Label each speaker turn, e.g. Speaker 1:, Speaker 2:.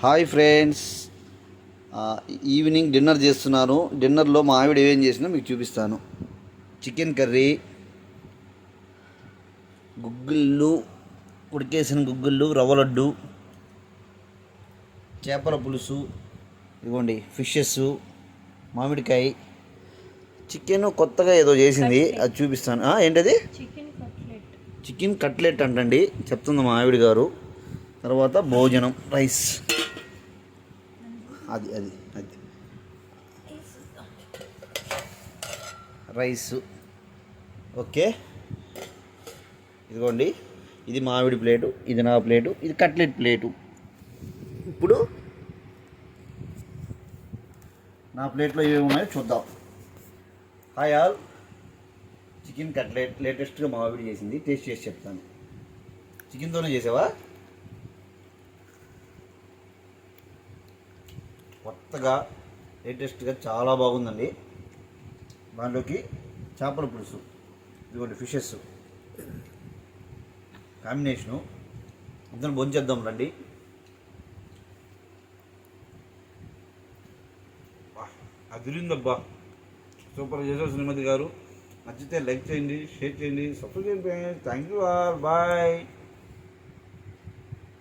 Speaker 1: Hi friends, evening dinner చేస్తున్నాను. డిన్నర్లో మా ఆవిడ ఏం చేసినా మీకు చూపిస్తాను. చికెన్ కర్రీ, గుగ్గిళ్ళు, ఉడికేసిన గుగ్గిళ్ళు, రవ్వ లడ్డు, చేపల పులుసు, ఇదిగోండి ఫిషెస్, మామిడికాయ, చికెన్ కొత్తగా ఏదో చేసింది, అది చూపిస్తాను. ఏంటది? చికెన్ కట్లెట్ అంటండి, చెప్తుంది మా ఆవిడ గారు. తర్వాత భోజనం, రైస్, అది అది అది రైసు. ఓకే, ఇదిగోండి, ఇది మామిడి ప్లేటు, ఇది నా ప్లేటు, ఇది కట్లెట్ ప్లేటు. ఇప్పుడు నా ప్లేట్లో ఏమి ఉన్నాయో చూద్దాం. హాయ్ ఆల్, చికెన్ కట్లెట్ లేటెస్ట్గా మా ఆవిడ చేసింది, టేస్ట్ చేసి చెప్తాను. చికెన్తోనే చేసావా? కొత్తగా లేటెస్ట్గా చాలా బాగుందండి. దాంట్లోకి చేపల పులుసు, ఇదిగోండి ఫిషెస్ కాంబినేషను. అందరం భోంచేద్దాం రండి. అదిరిందబ్బా, సూపర్ చేశారు శ్రీమతి గారు. నచ్చితే లైక్ చేయండి, షేర్ చేయండి, సబ్స్క్రైబ్ చేయండి. Thank you all, bye.